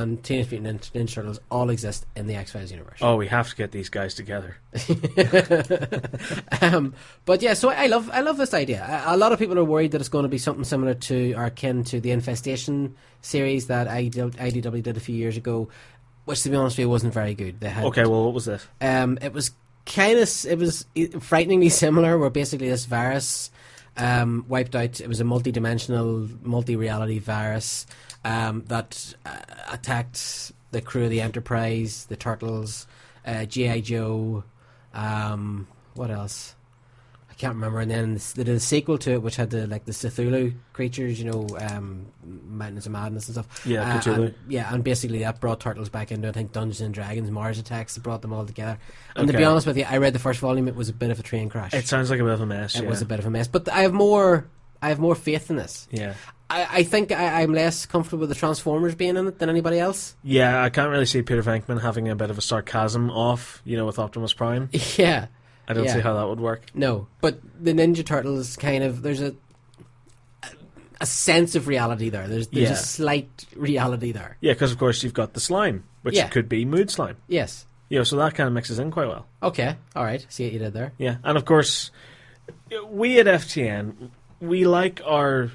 and Teenage Mutant Ninja Turtles all exist in the X-Files universe. Oh, we have to get these guys together. But yeah, so I love this idea. A lot of people are worried that it's going to be something similar to or akin to the Infestation series that IDW did a few years ago, which, to be honest with you, wasn't very good. They had, okay, well, what was this? It was frighteningly similar, where basically this virus wiped out. It was a multi-dimensional, multi-reality virus that attacked the crew of the Enterprise, the Turtles, G.I. Joe, what else? I can't remember. And then they did a sequel to it, which had the Cthulhu creatures, Mountains of Madness and stuff. Yeah, Cthulhu. And basically that brought Turtles back into, I think, Dungeons and Dragons, Mars Attacks. It brought them all together. And to be honest with you, I read the first volume. It was a bit of a train crash. It sounds like a bit of a mess. It was a bit of a mess, but I have more faith in this. Yeah. I think I'm less comfortable with the Transformers being in it than anybody else. Yeah, I can't really see Peter Venkman having a bit of a sarcasm off, with Optimus Prime. Yeah. I don't see how that would work. No, but the Ninja Turtles there's a sense of reality there. There's a slight reality there. Yeah, because of course you've got the slime, which could be mood slime. Yes. So that kind of mixes in quite well. Okay, all right. See what you did there. Yeah, and of course, we at FTN, we like our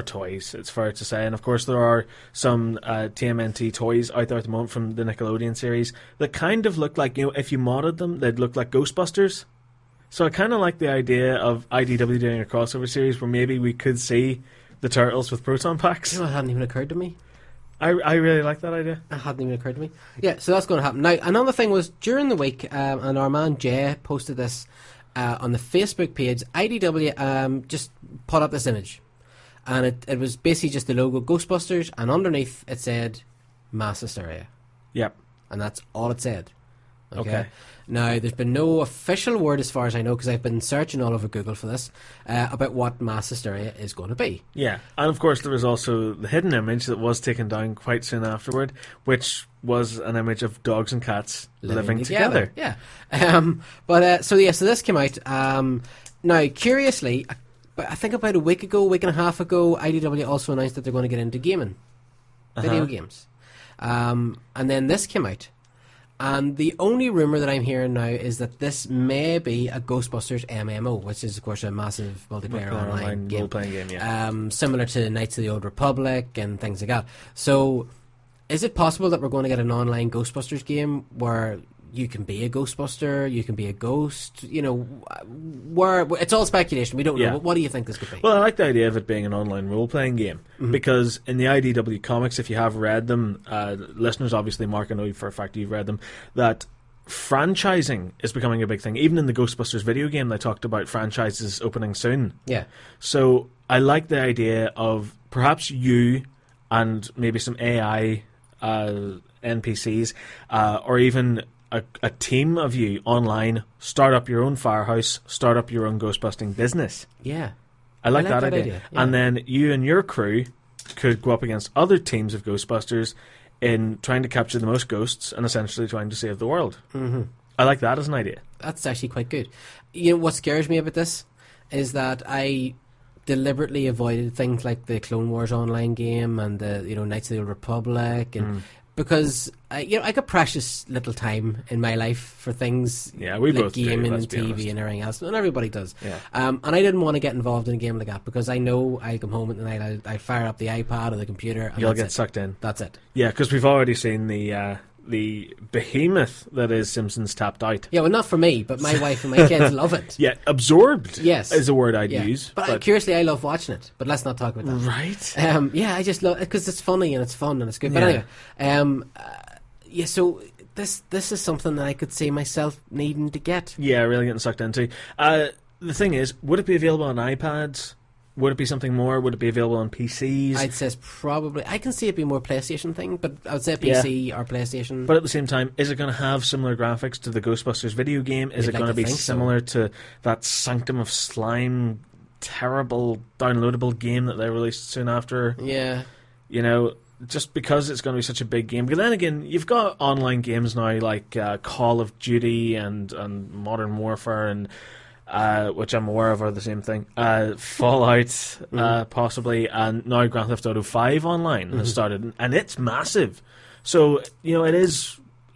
toys, it's fair to say, and of course there are some TMNT toys out there at the moment from the Nickelodeon series that kind of look like, if you modded them, they'd look like Ghostbusters. So I kind of like the idea of IDW doing a crossover series where maybe we could see the Turtles with proton packs. It hadn't even occurred to me. I really like that idea. It hadn't even occurred to me. Yeah, so that's going to happen. Now, another thing was, during the week, and our man Jay posted this on the Facebook page, IDW just put up this image. And it was basically just the logo Ghostbusters, and underneath it said Mass Hysteria. Yep. And that's all it said. Okay. Now, there's been no official word, as far as I know, because I've been searching all over Google for this, about what Mass Hysteria is going to be. Yeah, and of course there was also the hidden image that was taken down quite soon afterward, which was an image of dogs and cats living together. Yeah. So this came out. Now, curiously, I think about a week and a half ago, IDW also announced that they're going to get into gaming. Video games. And then this came out. And the only rumour that I'm hearing now is that this may be a Ghostbusters MMO, which is, of course, a massive multiplayer online game. Role-playing game, yeah. Similar to Knights of the Old Republic and things like that. So, is it possible that we're going to get an online Ghostbusters game where you can be a Ghostbuster, you can be a ghost, where it's all speculation, we don't know, but what do you think this could be? Well, I like the idea of it being an online role-playing game, because in the IDW comics, if you have read them, listeners, obviously, Mark, I know for a fact you've read them, that franchising is becoming a big thing. Even in the Ghostbusters video game, they talked about franchises opening soon. Yeah. So, I like the idea of perhaps you and maybe some AI NPCs, or even a team of you online, start up your own firehouse, start up your own ghostbusting business. Yeah. I like that idea. Yeah. And then you and your crew could go up against other teams of Ghostbusters in trying to capture the most ghosts and essentially trying to save the world. Mm-hmm. I like that as an idea. That's actually quite good. What scares me about this is that I deliberately avoided things like the Clone Wars online game and the Knights of the Old Republic and because I got precious little time in my life for things like both gaming do, and TV and everything else, and everybody does. Yeah. And I didn't want to get involved in a game like that because I know I'll come home at the night, I'll fire up the iPad or the computer, and you'll get sucked in. That's it. Yeah, because we've already seen the behemoth that is Simpsons Tapped Out. Yeah, well, not for me, but my wife and my kids love it. Yeah, absorbed. Yes, is a word I'd use. But curiously, I love watching it. But let's not talk about that. Right. I just love it because it's funny and it's fun and it's good. But anyway, so this is something that I could see myself needing to get. Yeah, really getting sucked into. The thing is, would it be available on iPads? Would it be something more? Would it be available on PCs? I'd say probably. I can see it being more PlayStation thing, but I would say PC or PlayStation. But at the same time, is it going to have similar graphics to the Ghostbusters video game? Is it going to be similar to that Sanctum of Slime, terrible downloadable game that they released soon after? Yeah. Just because it's going to be such a big game. But then again, you've got online games now like Call of Duty and Modern Warfare and which I'm aware of are the same thing. Fallout, possibly, and now Grand Theft Auto 5 online has started, and it's massive. So,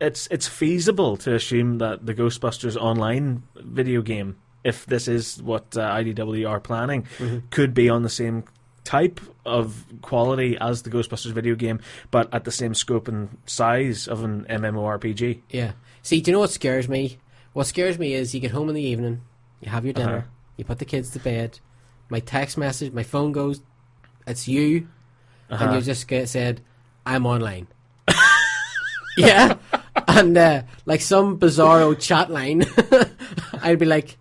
it's feasible to assume that the Ghostbusters online video game, if this is what IDW are planning, could be on the same type of quality as the Ghostbusters video game, but at the same scope and size of an MMORPG. Yeah. See, do you know what scares me? What scares me is you get home in the evening, you have your dinner, you put the kids to bed, my text message, my phone goes, it's you, and you just said, I'm online. Yeah. And like some bizarro chat line, I'd be like,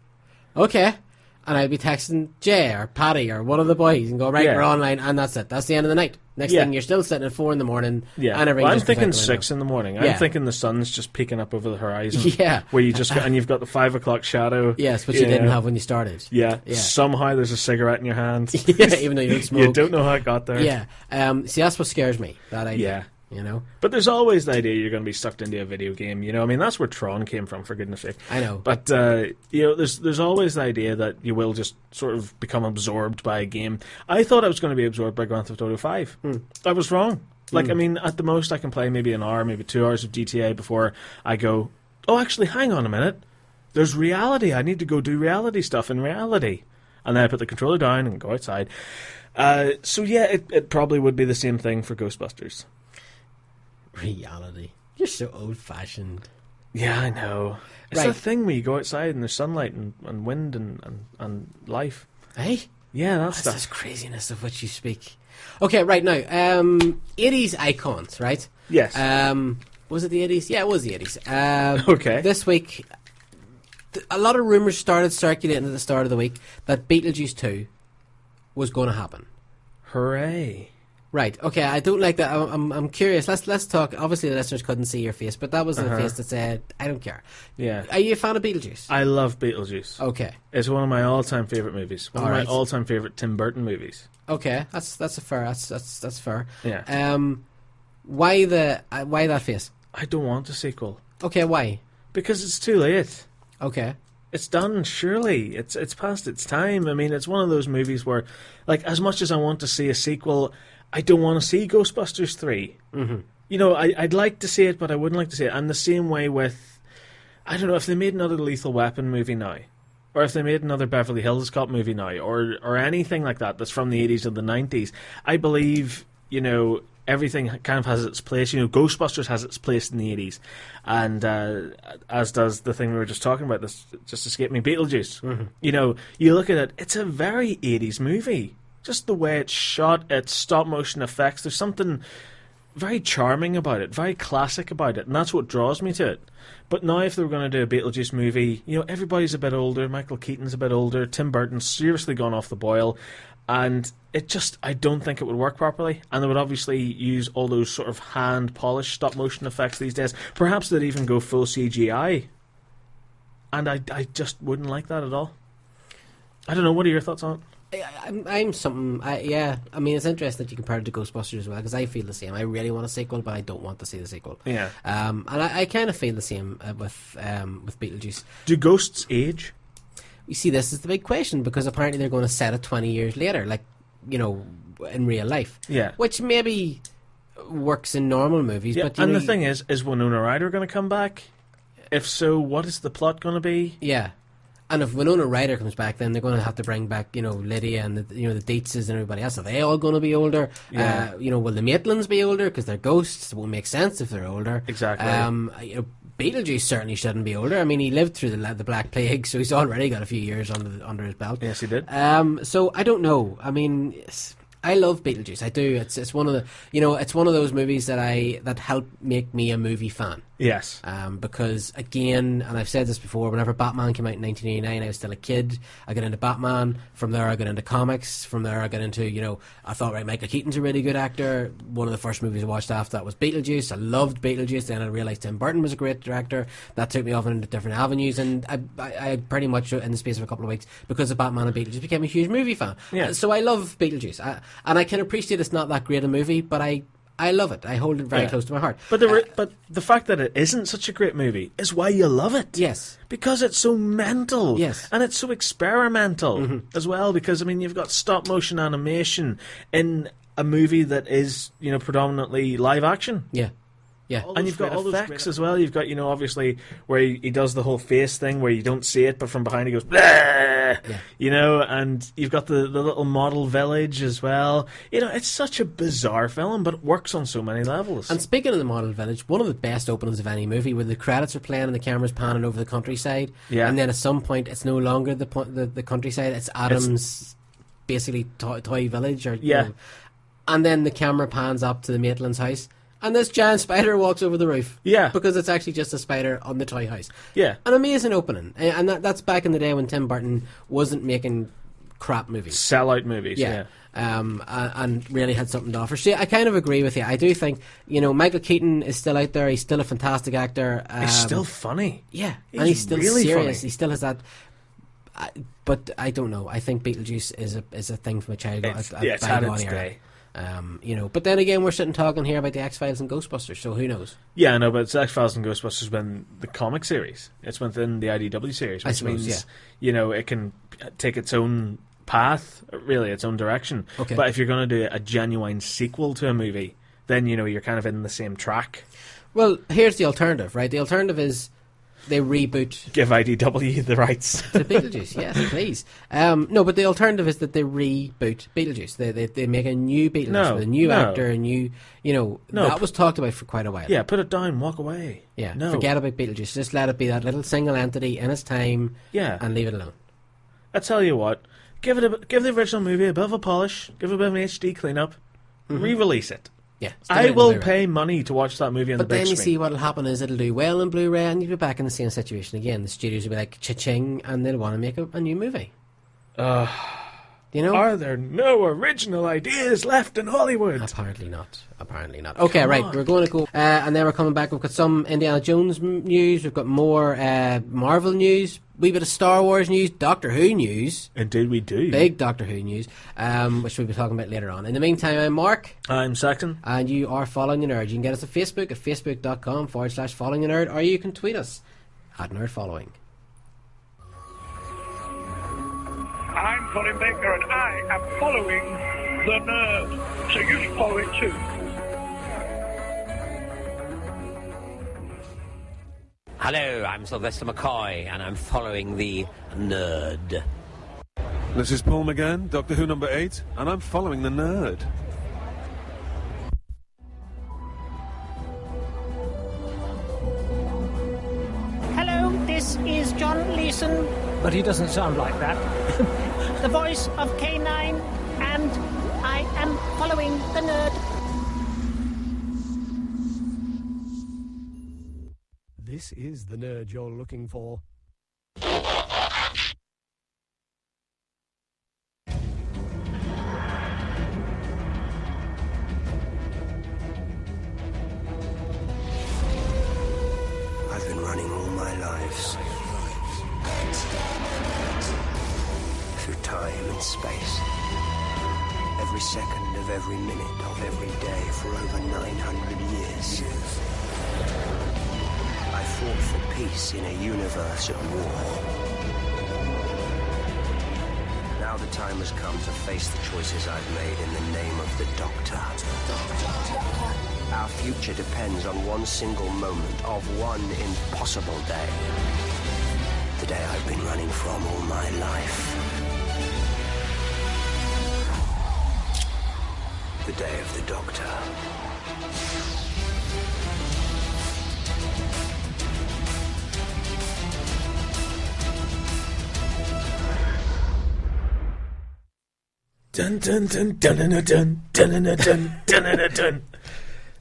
okay. And I'd be texting Jay or Paddy or one of the boys and go, right, we're online, and that's it. That's the end of the night. Next thing, you're still sitting at 4 in the morning. Yeah. And I'm thinking 6 in the morning. I'm thinking the sun's just peeking up over the horizon. Yeah. Where you just and you've got the 5 o'clock shadow. Yes, which you didn't have when you started. Yeah. Somehow there's a cigarette in your hand. Yeah, even though you don't smoke. You don't know how it got there. Yeah. See, that's what scares me, that idea. Yeah. You know? But there's always the idea you're going to be sucked into a video game. I mean, that's where Tron came from, for goodness sake. I know. But, there's always the idea that you will just sort of become absorbed by a game. I thought I was going to be absorbed by Grand Theft Auto 5. I was wrong. Like, I mean, at the most I can play maybe an hour, maybe 2 hours of GTA before I go, oh, actually, hang on a minute. There's reality. I need to go do reality stuff in reality. And then I put the controller down and go outside. So, yeah, it probably would be the same thing for Ghostbusters. Reality. You're so old-fashioned. Yeah, I know. It's a thing where you go outside and there's sunlight and wind and life. Hey? Yeah, that's this craziness of which you speak. Okay, right now, 80s icons, right? Yes. Was it the 80s? Yeah, it was the 80s. Okay. This week, a lot of rumours started circulating at the start of the week that Beetlejuice 2 was going to happen. Hooray. Right. Okay. I don't like that. I'm curious. Let's talk. Obviously, the listeners couldn't see your face, but that was the face that said, "I don't care." Yeah. Are you a fan of Beetlejuice? I love Beetlejuice. Okay. It's one of my all-time favorite movies. One of my all-time favorite Tim Burton movies. Okay. That's a fair. That's fair. Yeah. Why that face? I don't want a sequel. Okay. Why? Because it's too late. Okay. It's done, surely. It's past its time. I mean, it's one of those movies where, like, as much as I want to see a sequel, I don't want to see Ghostbusters 3. Mm-hmm. I'd like to see it, but I wouldn't like to see it. And the same way with, I don't know, if they made another Lethal Weapon movie now, or if they made another Beverly Hills Cop movie now, or anything like that that's from the 80s or the 90s, I believe, everything kind of has its place. Ghostbusters has its place in the 80s. And as does the thing we were just talking about, this just escaped me, Beetlejuice. Mm-hmm. You look at it, it's a very 80s movie. Just the way it's shot, its stop-motion effects, there's something very charming about it, very classic about it, and that's what draws me to it. But now if they were going to do a Beetlejuice movie, everybody's a bit older, Michael Keaton's a bit older, Tim Burton's seriously gone off the boil, and I don't think it would work properly, and they would obviously use all those sort of hand-polished stop-motion effects these days. Perhaps they'd even go full CGI, and I just wouldn't like that at all. I don't know, what are your thoughts on it? I'm something. I mean, it's interesting that you compare it to Ghostbusters as well, because I feel the same. I really want a sequel, but I don't want to see the sequel. Yeah. And I kind of feel the same with Beetlejuice. Do ghosts age? You see, this is the big question, because apparently they're going to set it 20 years later, like in real life. Yeah. Which maybe works in normal movies. Yeah. But the thing is Winona Ryder going to come back? If so, what is the plot going to be? Yeah. And if Winona Ryder comes back, then they're going to have to bring back, Lydia and the Dietzes and everybody else. Are they all going to be older? Yeah. Will the Maitlands be older because they're ghosts? It won't make sense if they're older. Exactly. Beetlejuice certainly shouldn't be older. I mean, he lived through the Black Plague, so he's already got a few years under his belt. Yes, he did. So I don't know. I mean, I love Beetlejuice. I do. It's one of the it's one of those movies that help make me a movie fan. Yes. Because again, and I've said this before, whenever Batman came out in 1989, I was still a kid. I got into Batman. From there, I got into comics. From there, I got into I thought, right, Michael Keaton's a really good actor. One of the first movies I watched after that was Beetlejuice. I loved Beetlejuice. Then I realised Tim Burton was a great director. That took me off into different avenues, and I pretty much in the space of a couple of weeks, because of Batman and Beetlejuice, became a huge movie fan. Yeah. So I love Beetlejuice, and I can appreciate it's not that great a movie, but I love it. I hold it very close to my heart. But the fact that it isn't such a great movie is why you love it. Yes. Because it's so mental. Yes. And it's so experimental as well, because, I mean, you've got stop-motion animation in a movie that is, predominantly live action. Yeah. Yeah. And you've got all those effects as well. You've got, obviously where he does the whole face thing where you don't see it, but from behind he goes, "Bleh!" And you've got the little model village as well. It's such a bizarre film, but it works on so many levels. And speaking of the model village, one of the best openings of any movie, where the credits are playing and the camera's panning over the countryside, and then at some point it's no longer the countryside, it's Adam's basically toy village, and then the camera pans up to the Maitland's house. And this giant spider walks over the roof. Yeah. Because it's actually just a spider on the toy house. Yeah. An amazing opening. And that's back in the day when Tim Burton wasn't making crap movies. Sellout movies, yeah. And really had something to offer. See, I kind of agree with you. I do think, Michael Keaton is still out there. He's still a fantastic actor. He's still funny. Yeah. And he's still really serious. Funny. He still has that... but I don't know. I think Beetlejuice is a thing from a childhood. It's had its day. But then again, we're sitting talking here about the X-Files and Ghostbusters, so who knows? Yeah, I know, but it's X-Files and Ghostbusters been the comic series. It's within the IDW series, which means, it can take its own path, really, its own direction. Okay. But if you're going to do a genuine sequel to a movie, then, you're kind of in the same track. Well, here's the alternative, right? The alternative is they reboot... Give IDW the rights. To Beetlejuice, yes, please. No, but the alternative is that they reboot Beetlejuice. They make a new Beetlejuice with a new actor, a new... that was talked about for quite a while. Yeah, put it down, walk away. Yeah, forget about Beetlejuice. Just let it be that little single entity in its time and leave it alone. I tell you what, give the original movie a bit of a polish, give it a bit of an HD clean-up, re-release it. Yeah, I will pay money to watch that movie on the big screen. But then you see what'll happen is it'll do well in Blu-ray, and you'll be back in the same situation again. The studios will be like, cha-ching, and they'll want to make a new movie. Are there no original ideas left in Hollywood? Apparently not. Okay, right, we're going to go, and then we're coming back. We've got some Indiana Jones news, we've got more Marvel news, wee bit of Star Wars news, Doctor Who news. Indeed we do. Big Doctor Who news, which we'll be talking about later on. In the meantime, I'm Mark. I'm Saxon. And you are Following the Nerd. You can get us at Facebook at facebook.com/Following the Nerd, or you can tweet us at NerdFollowing. I'm Colin Baker, and I am following the nerd. So you should follow it too. Hello, I'm Sylvester McCoy, and I'm following the nerd. This is Paul McGann, Doctor Who number 8, and I'm following the nerd. Hello, this is John Leeson. But he doesn't sound like that. The voice of K9, and I am following the nerd. This is the nerd you're looking for. I've been running all my life. Through time and space. Every second of every minute of every day for over 900 years. I fought for peace in a universe at war. Now the time has come to face the choices I've made in the name of the Doctor. Our future depends on one single moment of one impossible day. The day I've been running from all my life. The day of the Doctor. Dun dun dun dun dun dun dun dun dun dun dun.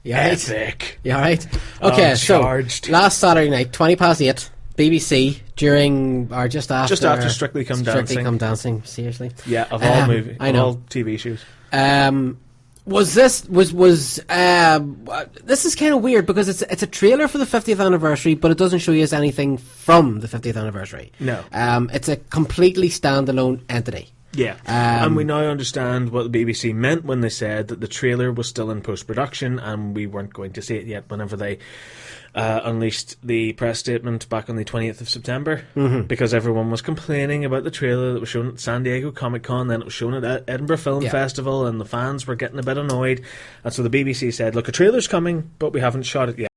Epic. You alright? Okay, so last Saturday night, 8:20, BBC, during or just after Strictly Come Dancing. Seriously, yeah, of all movies, I know, all TV shows. This is kind of weird because it's a trailer for the 50th anniversary, but it doesn't show you anything from the 50th anniversary. No, it's a completely standalone entity. Yeah, and we now understand what the BBC meant when they said that the trailer was still in post-production and we weren't going to see it yet whenever they unleashed the press statement back on the 20th of September, because everyone was complaining about the trailer that was shown at San Diego Comic-Con, then it was shown at Edinburgh Film Festival, and the fans were getting a bit annoyed, and so the BBC said, look, a trailer's coming, but we haven't shot it yet.